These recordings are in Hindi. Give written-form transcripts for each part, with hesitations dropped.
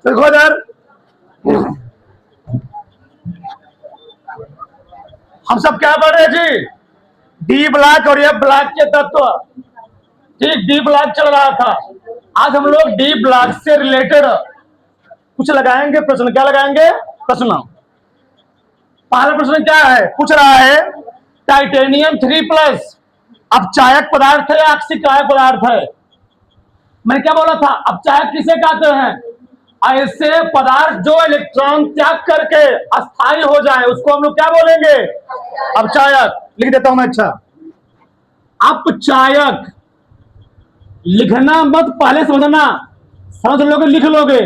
देखो इधर, हम सब क्या पढ़ रहे जी? डी ब्लॉक और एफ ब्लॉक के तत्व। ठीक, डी ब्लॉक चल रहा था। आज हम लोग डी ब्लॉक से रिलेटेड कुछ लगाएंगे प्रश्न। क्या लगाएंगे? प्रश्न। पहला प्रश्न क्या है? पूछ रहा है टाइटेनियम 3+ अपचायक पदार्थ है या अक्षिकायक पदार्थ है? मैं क्या बोला था? अपचायक किसे कहते हैं? ऐसे पदार्थ जो इलेक्ट्रॉन त्याग करके अस्थायी हो जाए उसको हम लोग क्या बोलेंगे? अपचायक। लिख देता हूं मैं। अच्छा, अपचायक लिखना मत, पहले समझना। समझ लोगे, लिख लोगे।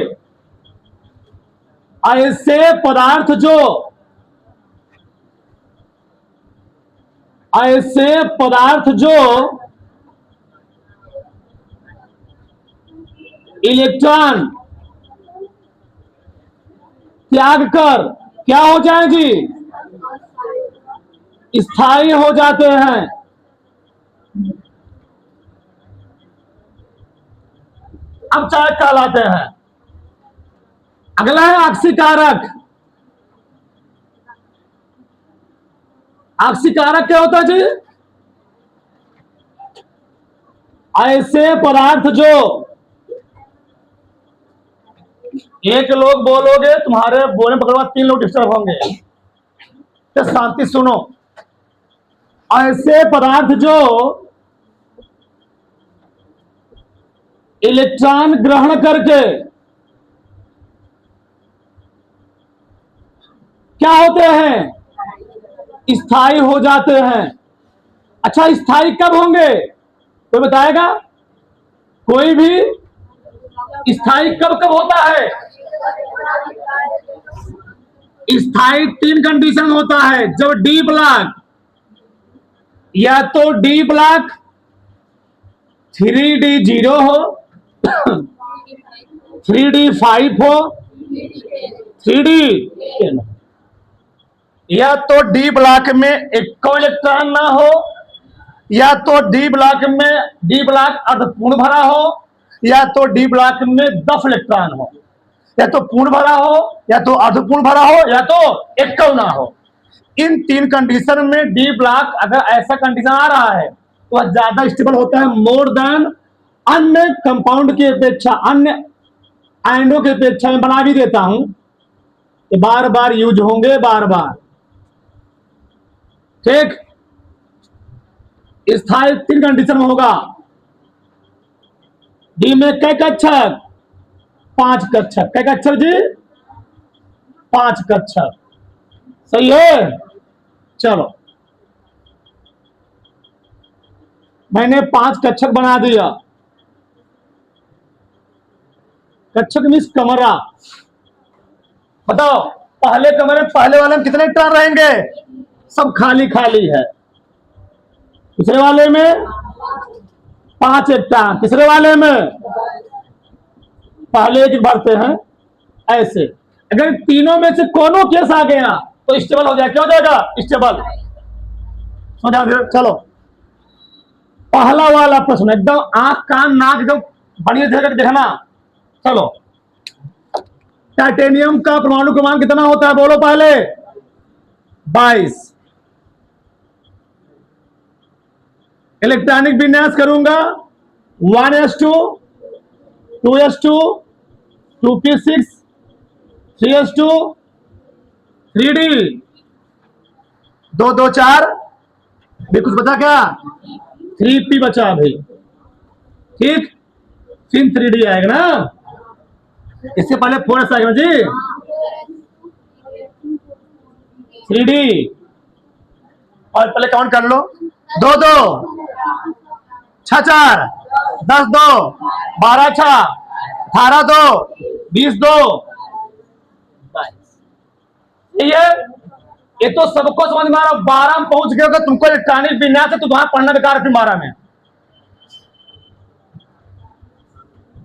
ऐसे पदार्थ जो इलेक्ट्रॉन त्याग कर क्या हो जाए जी? स्थायी हो जाते हैं। अपचायक कहलाते हैं। अगला है अक्षिकारक। अक्षिकारक क्या होता है जी? ऐसे पदार्थ जो, एक लोग बोलोगे तुम्हारे बोलने पकड़वा 3 लोग डिस्टर्ब होंगे, तो शांति सुनो। ऐसे पदार्थ जो इलेक्ट्रॉन ग्रहण करके क्या होते हैं? स्थायी हो जाते हैं। अच्छा, स्थायी कब होंगे? कोई बताएगा? कोई भी स्थायी कब कब होता है? स्थायी 3 कंडीशन होता है। जब डी ब्लॉक, या तो डी ब्लॉक 3D0 हो, 3D5 हो, 3D, या तो डी ब्लॉक में एक इलेक्ट्रॉन ना हो, या तो डी ब्लॉक अर्धपूर्ण भरा हो, या तो डी ब्लॉक में 10 इलेक्ट्रॉन हो। या तो पूर्ण भरा हो, या तो अर्धपूर्ण भरा हो, या तो एकल ना हो। इन 3 कंडीशन में डी ब्लॉक, अगर ऐसा कंडीशन आ रहा है तो वह ज्यादा स्टेबल होता है मोर देन अन्य कंपाउंड की अपेक्षा, अन्य आयनों की अपेक्षा। मैं बना भी देता हूं, बार बार यूज होंगे, बार बार। ठीक, स्थायी 3 कंडीशन में होगा। डी में कै कक्षक? 5 कक्षक। कै कक्षक जी? 5 कक्षक। सही है। चलो, मैंने 5 कक्षक बना दिया। कक्षक मीन्स कमरा। बताओ, पहले कमरे, पहले वाले में कितने इलेक्ट्रॉन रहेंगे? सब खाली खाली है। दूसरे वाले में 5 इलेक्ट्रॉन। तीसरे वाले में पहले एक भरते हैं ऐसे। अगर तीनों में से कोनो केस आ गया तो स्टेबल हो जाएगा। क्या हो जाएगा? स्टेबल। समझा? चलो, पहला वाला प्रश्न एकदम आंख कान नाक एकदम बढ़िया से देखना। चलो, टाइटेनियम का परमाणु क्रमांक कितना होता है? बोलो पहले। 22। इलेक्ट्रॉनिक विन्यास करूंगा 1s2, 2s2, 2p6, 3s2, 3d, 2 2 4। भी कुछ बता क्या? 3p बचा भाई। ठीक, फिर 3d आएगा ना। इससे पहले 4s आएगा जी। 3d, और पहले काउंट कर लो। 2 2 6 4 10 2 12 6 18 2 20 2 ये तो सबको समझ में आ रहा। 12 में पहुंच गए। तुमको इलेक्ट्रॉनिक विन्यास है तो तुम्हारा पढ़ना बेकार फिर 12 में।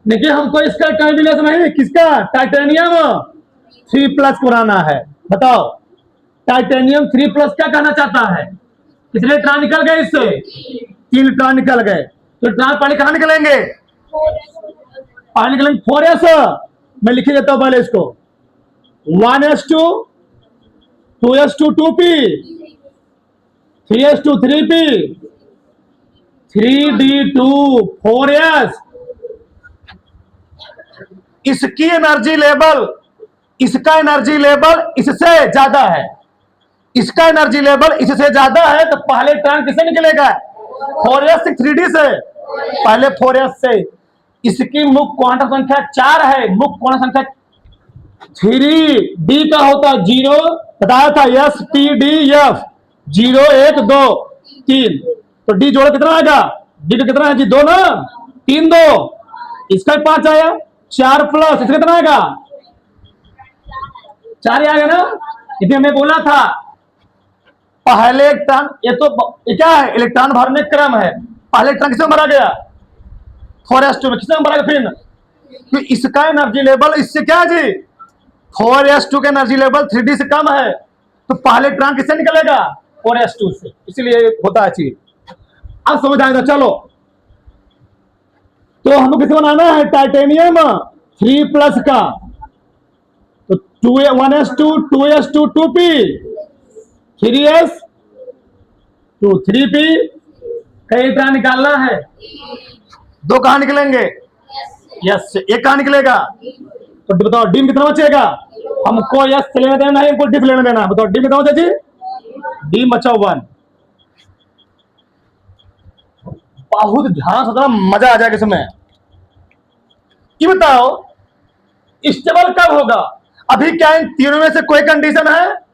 देखिए, हमको इसका इलेक्ट्रॉनिक विन्यास नहीं, किसका? टाइटेनियम 3+ पुराना है। बताओ, टाइटेनियम 3+ क्या कहना चाहता है? कितने इलेक्ट्रॉन निकल गए इससे? 3 इलेक्ट्रॉन निकल गए। तो इलेक्ट्रॉन पहले कहां निकलेंगे? पहले निकलेंगे 4s, मैं लिख देता हूं पहले इसको 1s2 2s2 2p 3s2 3p 3d2 4s। इसकी एनर्जी लेवल, इसका एनर्जी लेवल इससे ज्यादा है, इसका एनर्जी लेवल इससे ज्यादा है, तो पहले इलेक्ट्रॉन किससे निकलेगा? 4s से 3d से, पहले 4s से। इसकी मुख्य क्वांटम संख्या 4 है, मुख्य क्वांटम संख्या 3d का होता है 0, बताया था s p d f 0 1 2 3, तो d जोड़ कितना आएगा? d का कितना है जी? 2 ना, 3 2, इसका 5 आया, 4 प्लस इसका कितना आएगा? 4 ही आ गया ना। इसलिए हमें बोला था पहले इलेक्ट्रॉन, ये तो क्या है? इलेक्ट्रॉन भरने क्रम है। पहले इलेक्ट्रॉन किसमें भरा गया? 4s2 में। किसमें भरा गया फिर? तो इसका एनर्जी लेवल इससे क्या है जी? 4s2 का एनर्जी लेवल 3d से कम है, तो पहले इलेक्ट्रॉन किससे निकलेगा? 4s2 से। इसलिए होता है चीज। अब समझ आएगा। चलो, तो हमको किसे बनाना है? टाइटेनियम 3 प्लस का, तो 1s2 2s2 2p 3s 2 3p का इलेक्ट्रॉन निकालना है। 2 कहां निकलेंगे? यस से। एक कहां निकलेगा? तो बताओ डी में कितना बचेगा? हमको यस से लेने देना है, हमको डी लेने देना है। बताओ डी में कितना बचा जी? डी बचा 1। बहुत ध्यान से, मजा आ जाएगा इसमें। ये बताओ स्टेबल कब होगा? अभी क्या इन तीनों में से कोई कंडीशन है?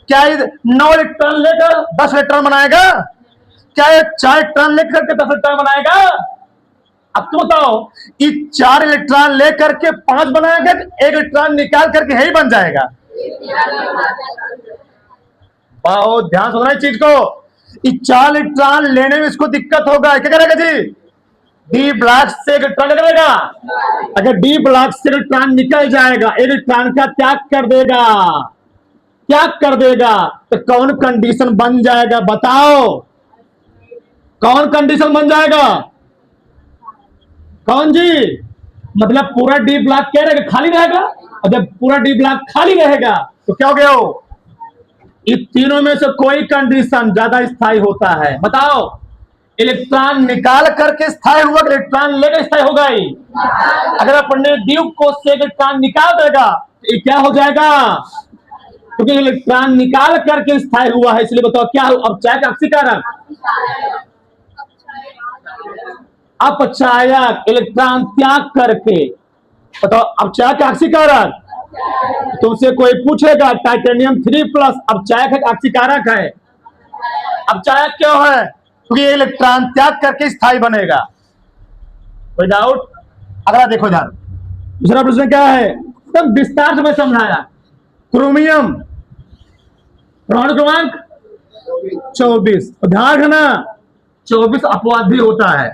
क्या 9 इलेक्ट्रॉन लेकर 10 इलेक्ट्रॉन बनाएगा? क्या ये 4 इलेक्ट्रॉन लेकर के 10 इलेक्ट्रॉन बनाएगा? अब तुम बताओ, ये 4 इलेक्ट्रॉन लेकर के 5 बनाएगा, 1 इलेक्ट्रॉन निकाल करके है ही बन जाएगा? बहुत ध्यान सुनना इस चीज को। ये 4 इलेक्ट्रॉन लेने में इसको दिक्कत होगा। क्या करेगा जी? डी ब्लॉक से इलेक्ट्रॉन करेगा। अगर डी ब्लॉक से इलेक्ट्रॉन निकल जाएगा, एक इलेक्ट्रॉन का त्याग कर देगा, त्याग कर देगा, तो कौन कंडीशन बन जाएगा? बताओ कौन कंडीशन बन जाएगा? कौन जी? मतलब पूरा डी ब्लॉक क्या रहेगा? खाली रहेगा। और जब पूरा डी ब्लॉक खाली रहेगा तो क्या हो गया? हो इन तीनों में से कोई कंडीशन ज्यादा स्थायी होता है? बताओ। इलेक्ट्रॉन निकाल करके स्थायी हुआ, इलेक्ट्रॉन लेकर स्थायी होगा ही। अगर अपने द्वीप को से इलेक्ट्रॉन निकाल देगा तो ये क्या हो जाएगा? क्योंकि इलेक्ट्रॉन निकाल करके स्थायी हुआ है, इसलिए बताओ क्या? अब चाहे ऑक्सीकरण अपचायक, इलेक्ट्रॉन त्याग करके, बताओ अपचायक ऑक्सीकरण। तुमसे कोई पूछेगा टाइटेनियम 3 प्लस अपचायक है ऑक्सीकारक है? अपचायक क्यों है? क्योंकि ये इलेक्ट्रॉन त्याग करके स्थायी बनेगा। कोई डाउट? अगला देखो इधर, दूसरा प्रश्न क्या है? एकदम विस्तार से मैं समझाया। क्रोमियम परमाणु क्रमांक 24, ध्यान रखना 24 अपवाद भी होता है।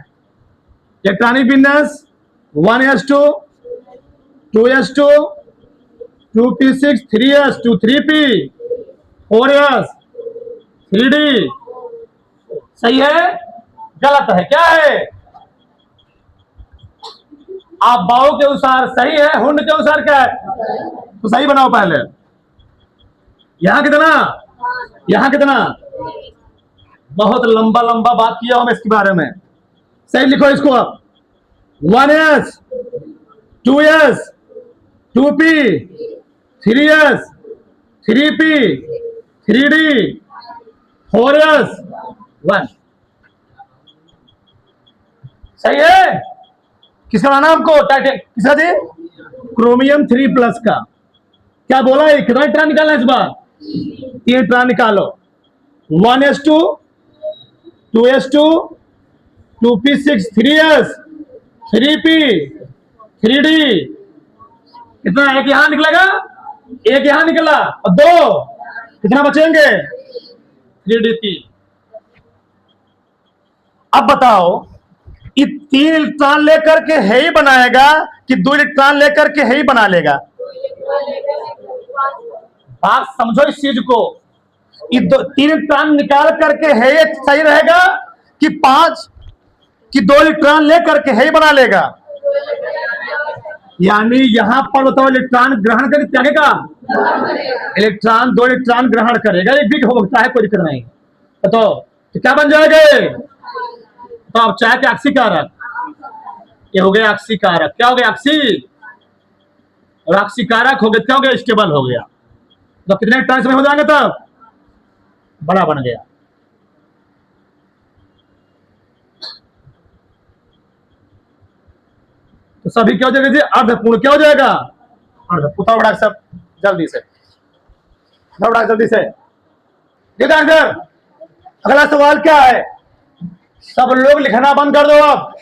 इलेक्ट्रॉनिक विन्यास 1s2 2s2 2p6 3s2 3p 4s 3d। सही है? गलत है? क्या है? आप बाओ के अनुसार सही है, हुंड के अनुसार क्या है? तो सही बनाओ पहले। यहां कितना, यहां कितना? बहुत लंबा लंबा बात किया हूं मैं इसके बारे में। सही लिखो इसको आप। 1s 2s 2p 3s 3p 3d 4s 1। सही है? किसका बनाना हमको? किसका जी? क्रोमियम 3 प्लस का। क्या बोला है? कितना इलेक्ट्रॉन निकालना है इस बार? 3 इलेक्ट्रॉन निकालो। 1s2 2s2 2p6 3s 3p 3d। कितना? एक यहां निकलेगा, एक यहां निकला और 2 कितना बचेंगे? 3d3। अब बताओ, ये 3 इलेक्ट्रॉन लेकर के है ही बनाएगा कि 2 इलेक्ट्रॉन लेकर के है ही बना लेगा? बात समझो इस चीज को। ये 3 इलेक्ट्रॉन निकाल करके है ये सही रहेगा कि 2 इलेक्ट्रॉन लेकर के है ही बना लेगा? यानी यहां पर बताओ इलेक्ट्रॉन ग्रहण करे त्यागे का, इलेक्ट्रॉन 2 इलेक्ट्रॉन ग्रहण करेगा, एक भी हो सकता है, कोई दिक्कत नहीं। तो क्या बन जाएगा? तो अब चाहे कि ऑक्सीकारक, ये हो गया ऑक्सीकारक, क्या हो गया ऑक्सी, और ऑक्सीकारक हो गया, क्या हो गया स्टेबल हो गया। तो कितने इलेक्ट्रॉन में हो जाएंगे तब? बड़ा बन गया। तो सभी क्या हो जाएगा जी? अर्धपूर्ण क्या हो जाएगा? अर्धपूर्ण। बड़ा सब जल्दी से, बड़ा जल्दी से आंसर। अगला सवाल क्या है? सब लोग लिखना बंद कर दो अब।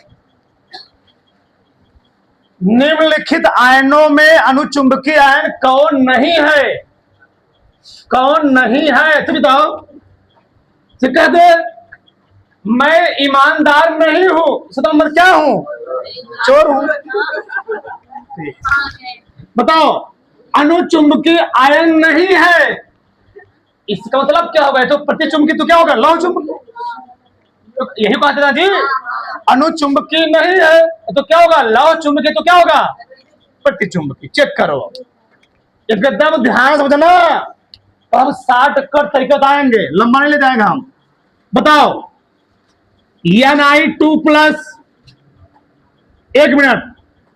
निम्नलिखित आयनों में अनुचुंबकीय आयन कौन नहीं है? कौन नहीं है तुम बताओ। कहते मैं ईमानदार नहीं हूं, सितंबर क्या हूं? चोर हूं। बताओ, अनुचुंबकीय आयन नहीं है, इसका मतलब क्या होगा? तो प्रतिचुंबकी तो क्या होगा? लौह चुंबकीय। तो यही बात है जी, अनुचुंबकीय नहीं है तो क्या होगा? लौह चुंबकीय। तो क्या होगा? प्रतिचुंबकीय। चेक करो, एकदम ध्यान समझना। तो हम 60 कट तरीके बताएंगे, लंबा नहीं ले जाएगा हम। बताओ, Ni2+, 1 मिनट,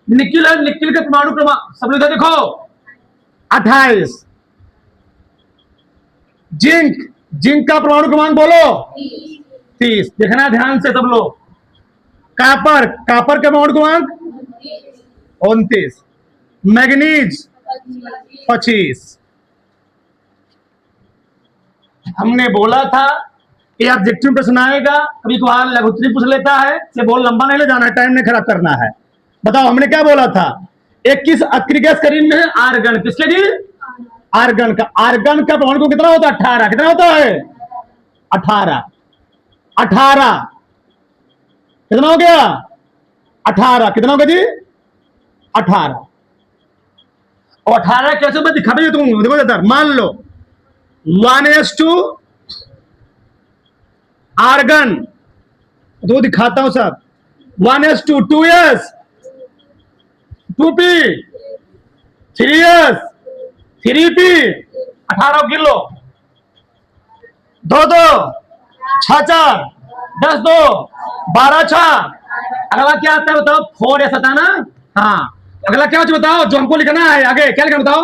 निकिल है, निकिल के परमाणु क्रमांक सब लोग देखो 28। जिंक, जिंक का परमाणु क्रमांक बोलो 30। देखना ध्यान से सब लोग। कापर, कापर का परमाणु क्रमांक 29। मैग्नीज 25। हमने बोला था ये ऑब्जेक्टिव प्रश्न आएगा, कभी कभार लघुत्तरी पूछ लेता है, से बहुत लंबा नहीं ले जाना है, टाइम नहीं खराब करना है। बताओ हमने क्या बोला था? 21 अक्रिय गैस शरीर में है आर्गन, किसके जी? आर्गन का। आर्गन का परमाणु कितना होता है? 18। कितना होता है? 18। 18 कितना हो गया? 18 कितना होगा जी? 18। और 18 कैसे मैं दिखा भी तुम देखो इधर, मान लो 1s2 आर्गन, तो दिखाता हूं सब। 1s2, 2s, 2p, 3s, 3p, 18 kilo, 2 6 4 10 2 12 6। अगला क्या आता है बताओ? 4s आता है ना? हाँ, अगला क्या बताओ जो हमको लिखना है आगे? क्या लिखना बताओ?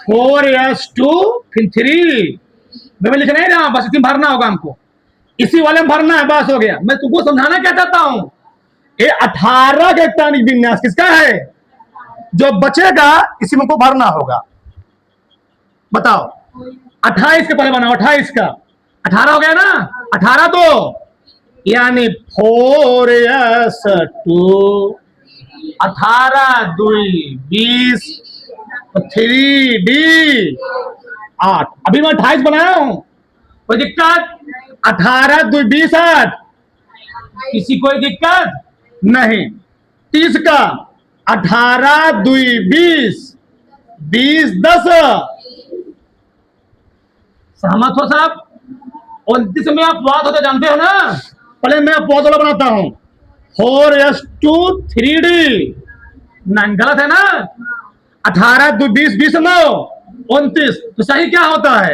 4s2 फिर 3। मैं लिखना ही ना, बस इतनी भरना होगा हमको, इसी वाले में भरना है, बस हो गया। मैं तुमको समझाना क्या चाहता हूं, ये 18 का इलेक्ट्रॉनिक विन्यास किसका है? जो बचेगा इसी में को भरना होगा। बताओ, 28 के पहले बनाओ, 28 का 18 हो गया ना? 18 तो यानी 4s2, 18 2 20, 3d 8। अभी मैं 28 बनाया हूं, कोई दिक्कत? 18 2 20 8, किसी कोई दिक्कत नहीं। 30 का 18 2 20, 20 10। सहमत हो साहब? 29 में आप बात होते जानते हो ना? पहले मैं अपवाद वाला बनाता हूं, 4s2 3d। गलत है ना? 18 2 20 20 9 29। तो सही क्या होता है?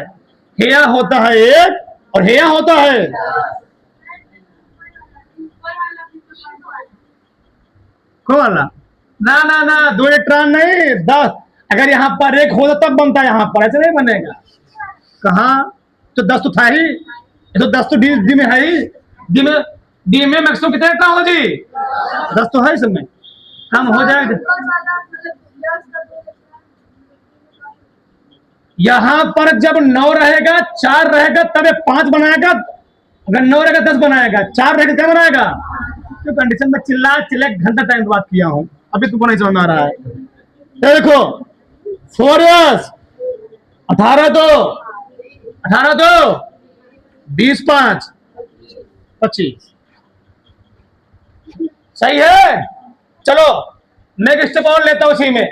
हेया होता है 1 और हेया होता है कौन वाला? ना ना ना, 2 इलेक्ट्रॉन नहीं 10। अगर यहाँ पर 1 होता तब बनता है, यहाँ पर ऐसे नहीं बनेगा। कहा? तो 10 तो था ही, तो 10 तो डी में है ही। डी में मैक्सिमम कितने इलेक्ट्रॉन होगा जी? 10 तो है इसमें, कम हो जाएगा। यहां पर जब 9 रहेगा 4 रहेगा तब 5 बनाएगा। अगर 9 रहेगा 10 बनाएगा, 4 रहेगा क्या बनाएगा? तो कंडीशन में चिल्ला घंटा टाइम बात किया हूं, अभी तुमको नहीं समझ में आ रहा है। देखो 4s 18 2 20 5 25। सही है? चलो नेक्स्ट स्टेप और लेता हूं इसी में।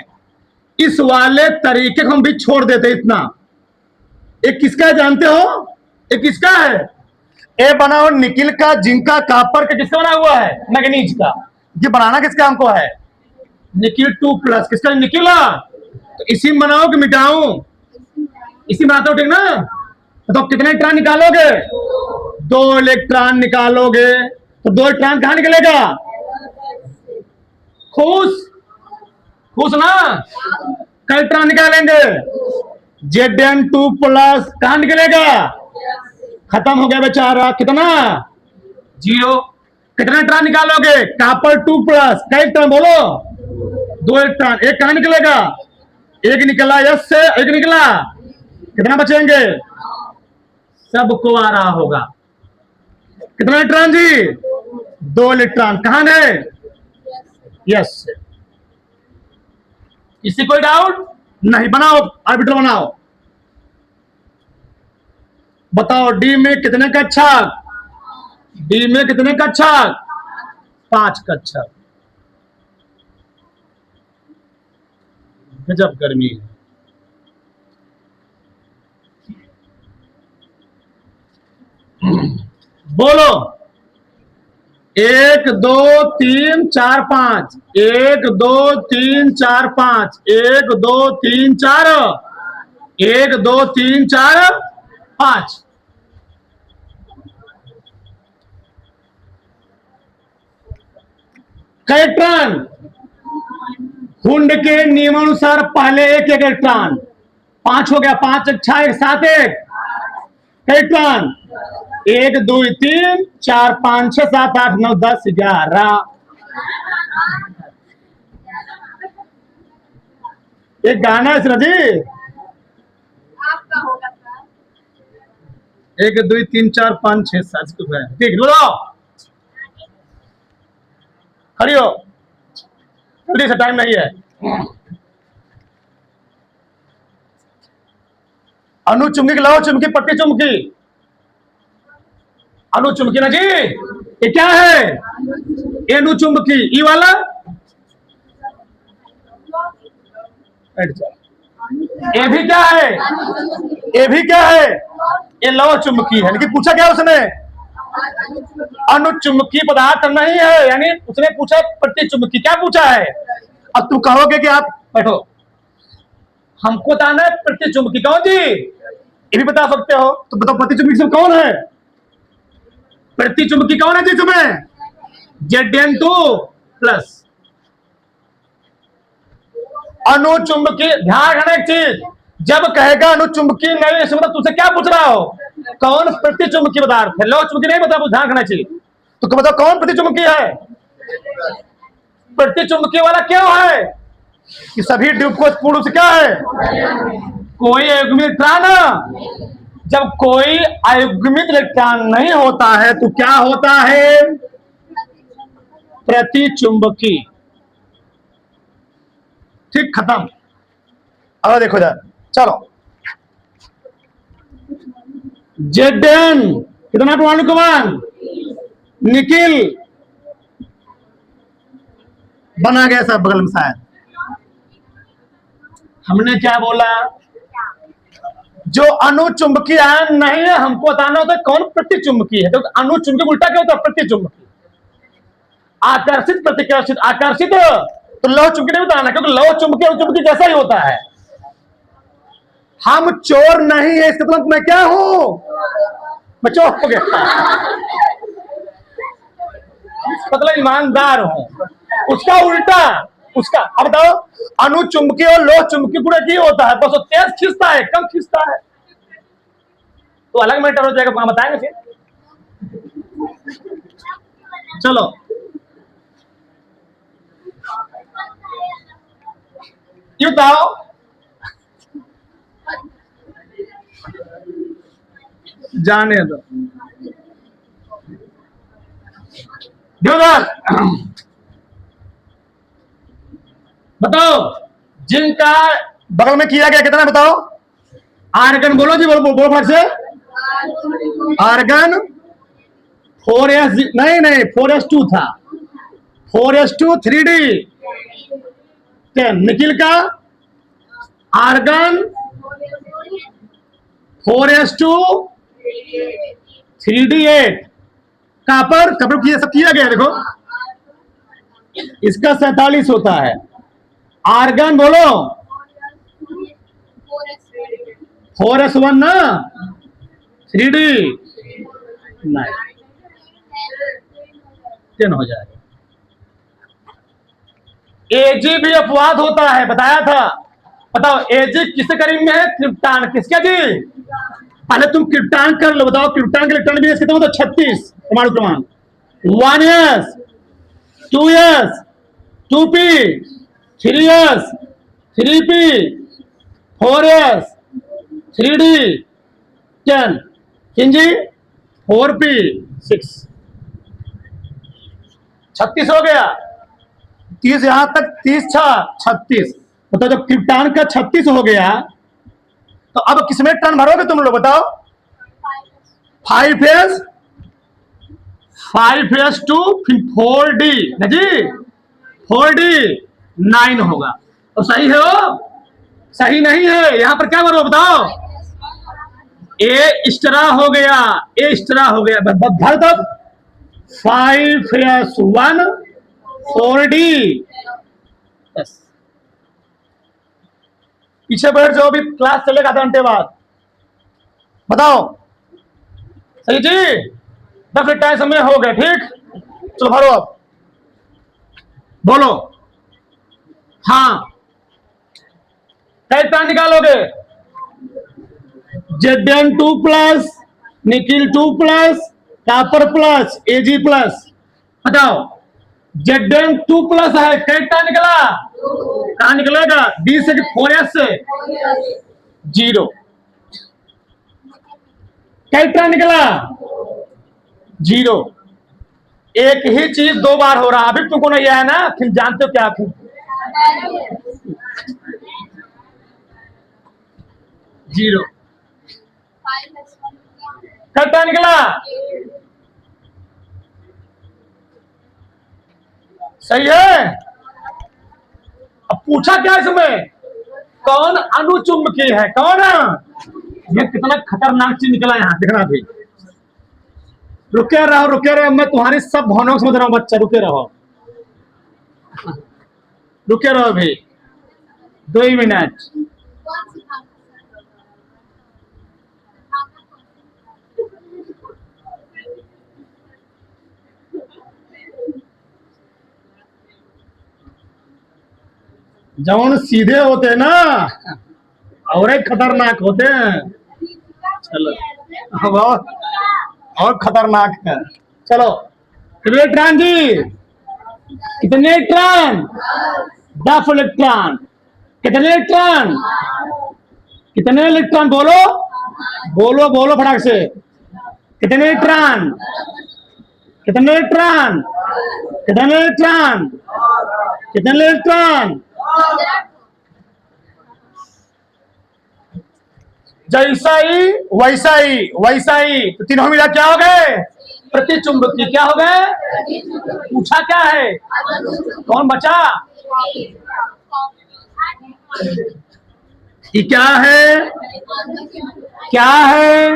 इस वाले तरीके को हम भी छोड़ देते इतना। एक किसका है जानते हो? एक किसका है? ए बना हो निकिल का, जिंक का, कापर का, किसका बना हुआ है? मैग्नीज का। ये बनाना किसका हमको है? निकिल 2+, किसका निकिल? तो इसी में बनाओ कि मिटाऊं? इसी में बनाते हो, ठीक ना? तो कितने इलेक्ट्रॉन निकालोगे? 2 इलेक्ट्रॉन निकालोगे, तो 2 इलेक्ट्रॉन कहां निकलेगा? खुश खुश ना? कई इलेक्ट्रॉन निकालेंगे? Zn2+ कहां निकलेगा? खत्म हो गया बेचारा, कितना? 0। कितने इलेक्ट्रॉन निकालोगे? कॉपर 2+, कई इलेक्ट्रॉन बोलो? 2 इलेक्ट्रॉन, एक कहां निकलेगा? एक निकला यस से, एक निकला, कितना बचेंगे? सबको आ रहा होगा। कितना इलेक्ट्रॉन जी? 2 इलेक्ट्रॉन, कहां गए? यस से। किसी कोई डाउट नहीं? बनाओ, ऑर्बिटल बनाओ। बताओ डी में कितने कक्षक? डी में कितने कक्षक? 5 कक्षक। गजब गर्मी है। बोलो 1 2 3 4 5, 1 2 3 4 5, 1 2 3 4, 1 2 3 4 5। कई इलेक्ट्रॉन? हुंड के नियमानुसार पहले एक इलेक्ट्रॉन, 5 हो गया, 5 6 1 7 1। कई इलेक्ट्रॉन? 1 2 3 4 5 6 7 8 9 10 11। एक गाना है सर जी, आपका होगा सर। 1 2 3 4 5 6 7 ठीक, बोलो खड़ी हो, जल्दी से, टाइम नहीं है। अनुचुंबकी की लौ चुंबकी, पट्टी चुंबकी, अनुचुंबकी ना जी, ये क्या है? अनुचुंबकी। ई वाला ये भी क्या है? ये भी क्या है? ये लौ चुंबकी है। लेकिन पूछा क्या उसने? अनुचुंबकी पदार्थ नहीं है, यानी उसने पूछा प्रति चुंबकी। क्या पूछा है? अब तुम कहोगे कि आप बैठो, हमको बताना है प्रति चुंबकी कौन जी? ये भी बता सकते हो, तो बताओ प्रति चुंबकी सब कौन है? प्रति चुंबकी कौन है जी तुम्हें? Zn2+। अनुचुंबकी, ध्यान रखना एक चीज, जब कहेगा अनुचुंबकी नहीं, इसमें मतलब तुझसे क्या पूछ रहा हो? कौन प्रति चुंबकी पदार्थ है? लौ चुंबकी नहीं बता, ध्यान रखना चाहिए। तो बताओ कौन प्रति चुंबकी है? प्रति चुंबकी वाला क्यों है? कि सभी ड्यूबकोच पूर्ण से क्या है? कोई अयुग्मित इलेक्ट्रॉन। जब कोई अयुग्मित इलेक्ट्रॉन नहीं होता है तो क्या होता है? प्रति चुंबकी। ठीक, खत्म। अब देखो जरा, चलो Zn कितना परमाणु क्रमांक? निकिल बना गया सब बगल में शायद। हमने क्या बोला? जो अनुचुंबकीय आयन नहीं है, हमको बताना होता है कौन प्रति चुंबकीय है। तो अनुचुंबकीय उल्टा क्या होता है? प्रति चुंबकीय। आकर्षित प्रतिकर्षित, आकर्षित तो लौह चुंबकीय नहीं बताना, क्योंकि लौह चुंबकीय चुंबकीय जैसा ही होता है। हम चोर नहीं है, इसका मतलब मैं क्या हूं? मैं चोर हो गया, मतलब ईमानदार हूं। उसका उल्टा, उसका। अब बताओ अनुचुंबकीय और लोह चुंबकीय गुण की होता है, बस वो तेज खींचता है, कम खींचता है, तो अलग मैटर हो जाएगा, वहां बताएंगे फिर। चलो ये बताओ, जाने दो बताओ जिनका बगल में किया गया कितना बताओ? आर्गन बोलो जी, बोलो बोलो फट से। आर्गन 4s, नहीं 4s2 था, 4s2 3d 10। निकिल का argon 4s2 3d 8। Copper Kapoor किया, सब किया गया। देखो इसका 47 होता है, आर्गन बोलो 4s1 ना 3D नहीं 10 हो जाएगा। एजी भी अपवाद होता है, बताया था। बताओ एजी किसके करीब में है? क्रिप्टॉन। किसका जी? पहले तुम क्रिप्टॉन कर लो, बताओ क्रिप्टॉन के इलेक्ट्रॉन भी कितना होता है? 36 परमाणु क्रमांक। 1s 2s 2p 3s 3p 4s 3d 10 जी 4p 6 36 हो गया। 30 यहां तक 30 36। मतलब जब क्रिप्टॉन का 36 हो गया तो अब किसमें टर्न भरोगे तुम लोग बताओ? 5s 5s2 फिर 4d ना जी 4d 9 होगा। तो सही है वो? सही नहीं है। यहां पर क्या भरो बताओ? ए एक्स्ट्रा हो गया, ए एक्स्ट्रा हो गया। भर दो 5s1 4d। पीछे बैठ जाओ, अभी क्लास चलेगा आधा घंटे बाद। बताओ सही जी? 10 टाइम समय हो गया, ठीक। चलो भरो अब, बोलो। हाँ कैसा निकालोगे? Zn2 plus nickel 2 plus copper plus Ag plus. बताओ Zn2 प्लस है, कैसा निकला? कहा निकलेगा? D से 4s से 0। कैसा निकला? 0। एक ही चीज 2 बार हो रहा। अभी तुमको नहीं आया ना, फिर जानते हो क्या? फिर 0 कैसा निकला? सही है। अब पूछा क्या इसमें? कौन अनुचुंबकीय है? कौन? ये कितना खतरनाक चीज निकला यहां, देखना भी। रुके रहो रुके रहो, मैं तुम्हारी सब भावनाओं को समझ रहा हूं बच्चा। रुके रहो रुके रहो भाई, 2 ही मिनट। जौन सीधे होते ना और एक खतरनाक होते हैं। चलो बहुत और खतरनाक है। चलो इलेक्ट्रॉन जी, कितने इलेक्ट्रॉन? 10 इलेक्ट्रॉन। कितने इलेक्ट्रॉन? कितने इलेक्ट्रॉन? बोलो बोलो बोलो फटाक से। कितने इलेक्ट्रॉन? कितने इलेक्ट्रॉन? कितने इलेक्ट्रॉन? कितने इलेक्ट्रॉन? जैसा ही वैसा ही वैसा ही, तो तीनों मिला क्या हो गए? प्रतिचुंबकीय। क्या हो गए? पूछा क्या है? कौन बचा? ये क्या है? क्या है?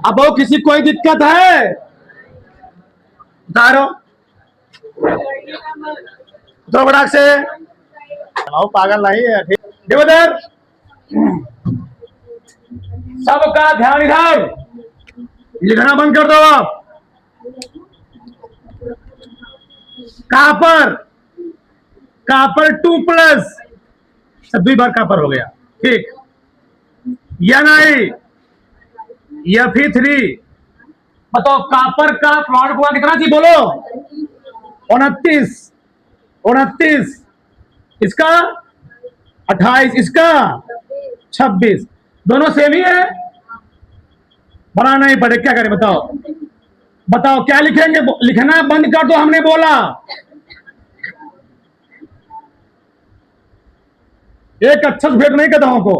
अब वो किसी कोई दिक्कत है? बता रहा तो बड़ा से पागल नहीं है। ठीक उधर सबका ध्यान इधर। लिखना बंद कर दो आप। कापर कापर 2 प्लस, सब 2 बार कापर हो गया, ठीक। Fe3। बताओ कापर का परमाणु क्रमांक कितना थी? बोलो 29। 29 इसका 28, इसका 26। दोनों सेम ही है, बनाना ही पड़े। क्या करें बताओ? बताओ क्या लिखेंगे? लिखना बंद कर दो, हमने बोला। एक अच्छा से भेद नहीं गधाओं को।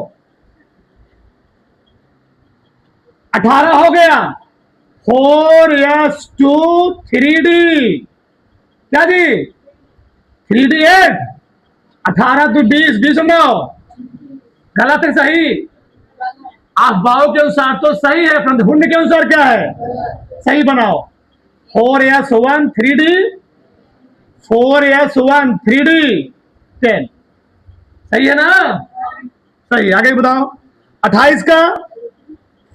18 हो गया। 4s2 3d। क्या जी? 3d 8। 18 तो 20, 20 बनाओ। गलत है सही? अफवाहों के अनुसार तो सही है, परंतु हुंड के अनुसार क्या है? सही बनाओ। 4s1 3d 4s1 3d 10। सही है ना? सही, आगे बताओ। 28 का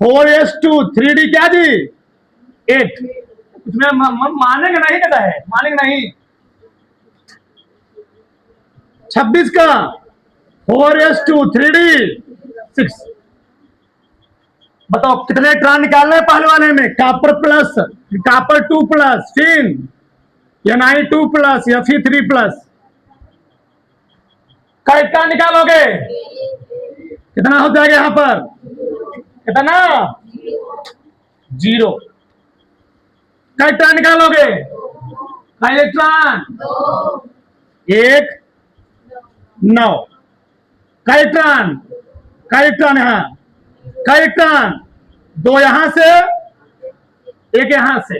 4s2 3d क्या जी? 8। इसमें मानेंगे नहीं, कहता है मानेंगे नहीं। 26 का 4s2 3d 6। बताओ कितने इलेक्ट्रॉन निकालने हैं पहले वाले में? कापर 2 प्लस, फिर Na2 प्लस या फिर 3 प्लस। का इलेक्ट्रॉन निकालोगे कितना हो जाएगा यहां पर? कितना? 0। का इलेक्ट्रॉन निकालोगे? का इलेक्ट्रॉन 1 9। का इलेक्ट्रॉन यहां, का इलेक्ट्रॉन 2 यहां से, 1 यहां से।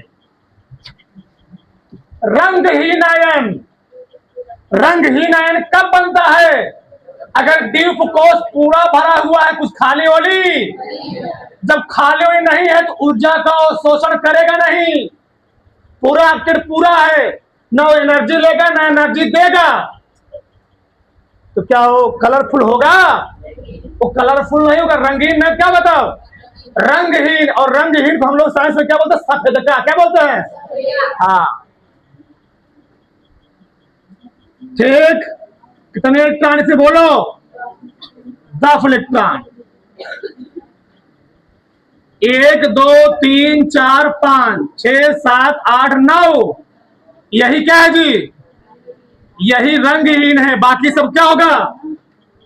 रंगहीन आयन, रंगहीन आयन कब बनता है? अगर ड्यूप कोष पूरा भरा हुआ है, कुछ खाली वाली। जब खाली वाली नहीं है तो ऊर्जा का शोषण करेगा नहीं। पूरा एक्टिव पूरा है, ना वो एनर्जी लेगा ना एनर्जी देगा, तो क्या वो कलरफुल होगा? वो कलरफुल नहीं होगा। रंगीन में क्या बताओ? रंगहीन। और रंगहीन को हम लोग साइंस में क्या बोलते हैं? सफेद का। क्या बोलते हैं? हाँ, ठीक। कितने इलेक्ट्रॉन से बोलो? 10 इलेक्ट्रॉन। 1 2 3 4 5 6 7 8 9। यही क्या है जी? यही रंगहीन है। बाकी सब क्या होगा?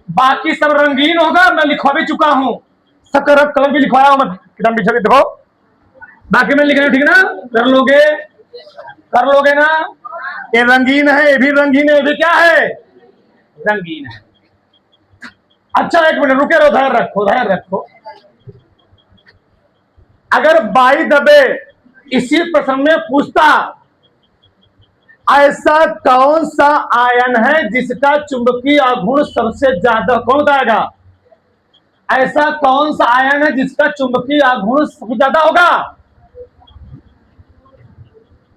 बाकी सब रंगीन होगा। मैं लिखवा भी चुका हूं, सबका रंग कलर भी लिखवाया हूं मैं किताब पीछे। देखो बाकी मैं लिख रहा हूं, ठीक ना? कर लोगे, कर लोगे ना? ये रंगीन है, ये भी रंगीन है, ये भी क्या है? रंगीन है। अच्छा, 1 मिनट रुके रहो, धैर्य रखो, धैर्य रखो। अगर बाई दबे इसी प्रश्न में पूछता, ऐसा कौन सा आयन है जिसका चुंबकीय आघूर्ण सबसे ज्यादा, कौन बताएगा? ऐसा कौन सा आयन है जिसका चुंबकीय आघूर्ण सबसे ज्यादा होगा?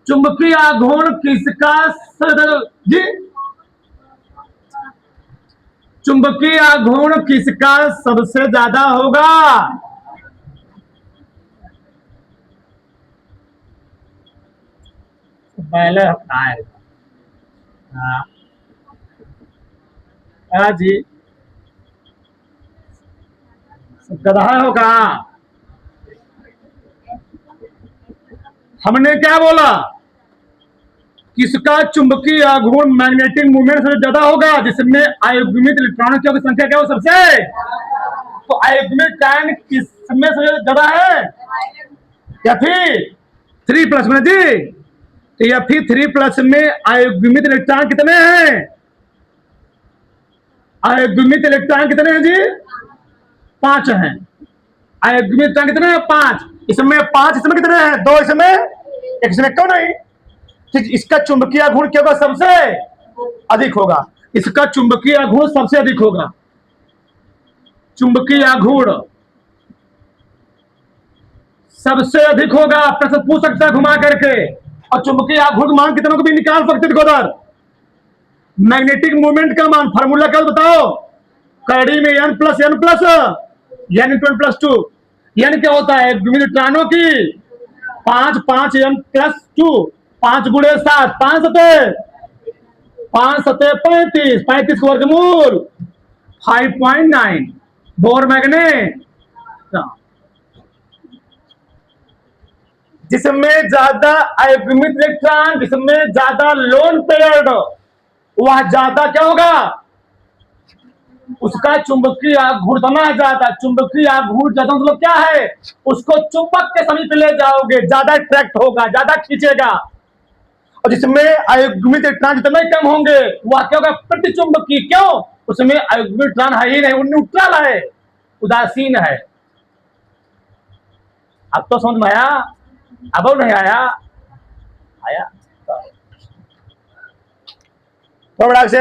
चुंबकीय आघूर्ण किसका जी? चुंबकीय आघूर्ण किसका सबसे ज्यादा होगा? पहले हाँ जी, गधा होगा। हमने क्या बोला? किसका चुंबकीय आघूर्ण मैग्नेटिक मूवमेंट से ज्यादा होगा? जिसमें अयुग्मित इलेक्ट्रॉनों की संख्या क्या हो सबसे? तो अयुग्मित आयन किसमें से ज्यादा है? या फिर 3 प्लस में जी? तो या फिर 3 प्लस में अयुग्मित इलेक्ट्रॉन कितने हैं? अयुग्मित इलेक्ट्रॉन कितने हैं जी? 5 हैं। अयुग्मित इलेक्ट्रॉन कितने हैं? 5। इसमें 5, इसमें कितने हैं? 2 इसमें, 1 इसमें, क्यों नहीं? ठीक, इसका चुंबकीय आघूर्ण क्या होगा? सबसे अधिक होगा। इसका चुंबकीय आघूर्ण सबसे अधिक होगा। चुंबकीय आघूर्ण सबसे अधिक होगा। प्रश्न पूछ सकता है घुमा करके। और चुंबकीय आघूर्ण मान कितनों को भी निकाल सकते थे उधर। मैग्नेटिक मूवमेंट का मान फार्मूला क्या बताओ? कड़ी में n plus n plus n × 2 n क्या होता है? इलेक्ट्रॉनों की 5 5 n + 2 5 × 7 5 सतह 5 सतह 35 35 का वर्गमूल 5.9 बोर मैग्नेट। जिसमें ज्यादा अयुग्मित इलेक्ट्रॉन, जिसमें ज्यादा लोन पेयर्ड, वह ज्यादा क्या होगा? उसका चुंबकीय आघूर्ण इतना ज्यादा। चुंबकीय आघूर्ण ज्यादा मतलब क्या है? उसको चुंबक के समीप ले जाओगे, ज्यादा अट्रैक्ट होगा, ज्यादा खींचेगा। और जिसमें अयुग्मित इलेक्ट्रॉन जितने कम होंगे वह क्या होगा? प्रतिचुंबकीय। क्यों? उसमें अयुग्मित इलेक्ट्रॉन है ही नहीं, वो न्यूट्रल है, उदासीन है। अब तो समझ में आया? अब नहीं आया? आया तो बड़ा से